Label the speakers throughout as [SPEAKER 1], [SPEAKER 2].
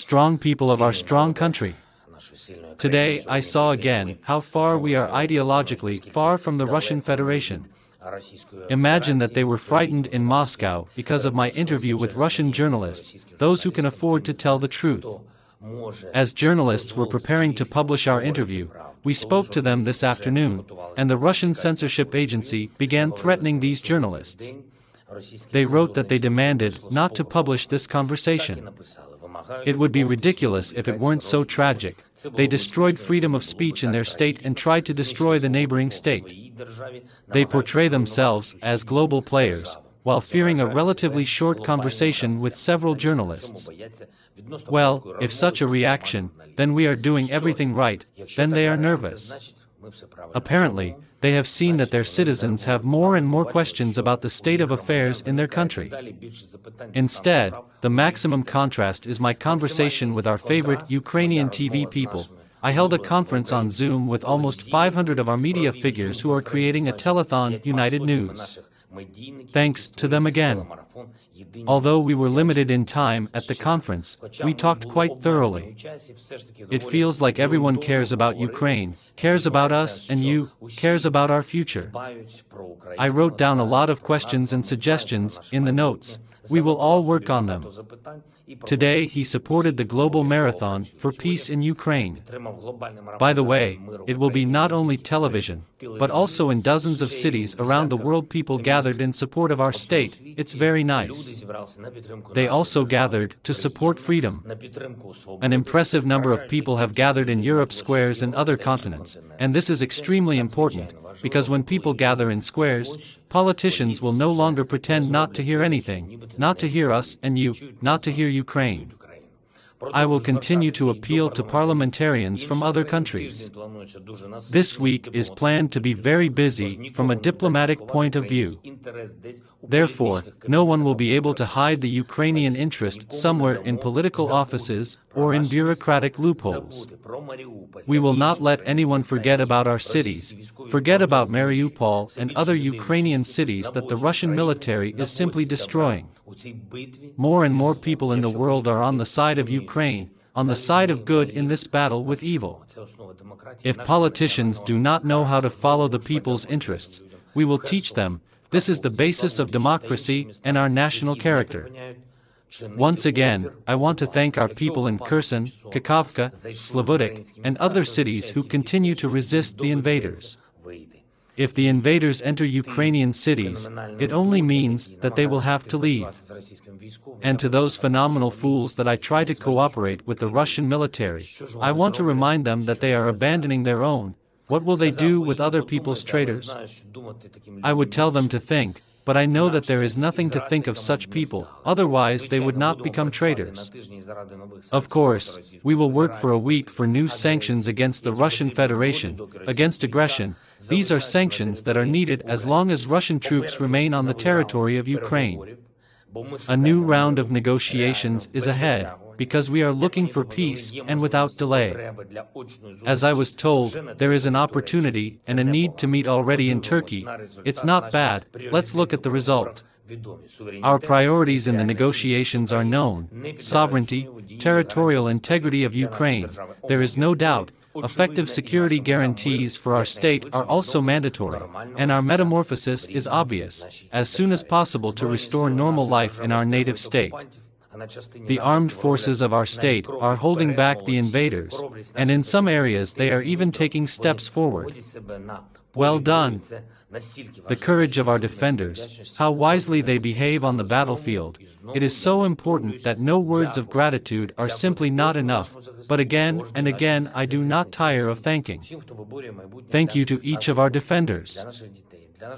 [SPEAKER 1] strong people of our strong country. Today I saw again how far we are ideologically far from the Russian Federation. Imagine that they were frightened in Moscow because of my interview with Russian journalists, those who can afford to tell the truth. As journalists were preparing to publish our interview, we spoke to them this afternoon, and the Russian censorship agency began threatening these journalists. They wrote that they demanded not to publish this conversation. It would be ridiculous if it weren't so tragic. They destroyed freedom of speech in their state and tried to destroy the neighboring state. They portray themselves as global players, while fearing a relatively short conversation with several journalists. Well, if such a reaction, then we are doing everything right, then they are nervous. Apparently, they have seen that their citizens have more and more questions about the state of affairs in their country. Instead, the maximum contrast is my conversation with our favorite Ukrainian TV people. I held a conference on Zoom with almost 500 of our media figures who are creating a telethon, United News. Thanks to them again. Although we were limited in time at the conference, we talked quite thoroughly. It feels like everyone cares about Ukraine, cares about us, and cares about our future. I wrote down a lot of questions and suggestions in the notes. We will all work on them. Today he supported the global marathon for peace in Ukraine. By the way, it will be not only television, but also in dozens of cities around the world. People gathered in support of our state. It's very nice. They also gathered to support freedom. An impressive number of people have gathered in Europe's squares and other continents, and this is extremely important, because when people gather in squares, politicians will no longer pretend not to hear anything, not to hear us and not to hear Ukraine. I will continue to appeal to parliamentarians from other countries. This week is planned to be very busy from a diplomatic point of view. Therefore, no one will be able to hide the Ukrainian interest somewhere in political offices or in bureaucratic loopholes. We will not let anyone forget about our cities, forget about Mariupol and other Ukrainian cities that the Russian military is simply destroying. More and more people in the world are on the side of Ukraine, on the side of good in this battle with evil. If politicians do not know how to follow the people's interests, we will teach them. This is the basis of democracy and our national character. Once again, I want to thank our people in Kherson, Kakhovka, Slavudik, and other cities who continue to resist the invaders. If the invaders enter Ukrainian cities, it only means that they will have to leave. And to those phenomenal fools that I try to cooperate with the Russian military, I want to remind them that they are abandoning their own. What will they do with other people's traitors? I would tell them to think, but I know that there is nothing to think of such people, otherwise they would not become traitors. Of course, we will work for a week for new sanctions against the Russian Federation, against aggression. These are sanctions that are needed as long as Russian troops remain on the territory of Ukraine. A new round of negotiations is ahead, because we are looking for peace and without delay. As I was told, there is an opportunity and a need to meet already in Turkey. It's not bad, let's look at the result. Our priorities in the negotiations are known: sovereignty, territorial integrity of Ukraine. There is no doubt. Effective security guarantees for our state are also mandatory, and our metamorphosis is obvious, as soon as possible to restore normal life in our native state. The armed forces of our state are holding back the invaders, and in some areas they are even taking steps forward. Well done! The courage of our defenders, how wisely they behave on the battlefield. It is so important that no words of gratitude are simply not enough, but again and again I do not tire of thanking. Thank you to each of our defenders.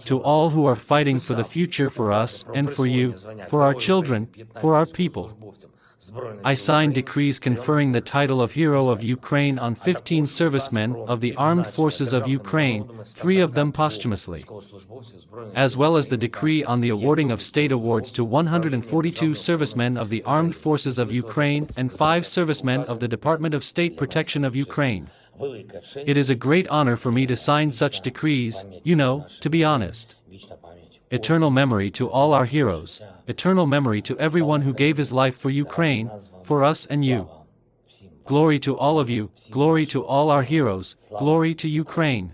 [SPEAKER 1] To all who are fighting for the future for us and for you, for our children, for our people. I signed decrees conferring the title of Hero of Ukraine on 15 servicemen of the Armed Forces of Ukraine, 3 of them posthumously, as well as the decree on the awarding of state awards to 142 servicemen of the Armed Forces of Ukraine and 5 servicemen of the Department of State Protection of Ukraine. It is a great honor for me to sign such decrees, to be honest. Eternal memory to all our heroes, eternal memory to everyone who gave his life for Ukraine, for us and you. glory to all of you, glory to all our heroes, glory to Ukraine.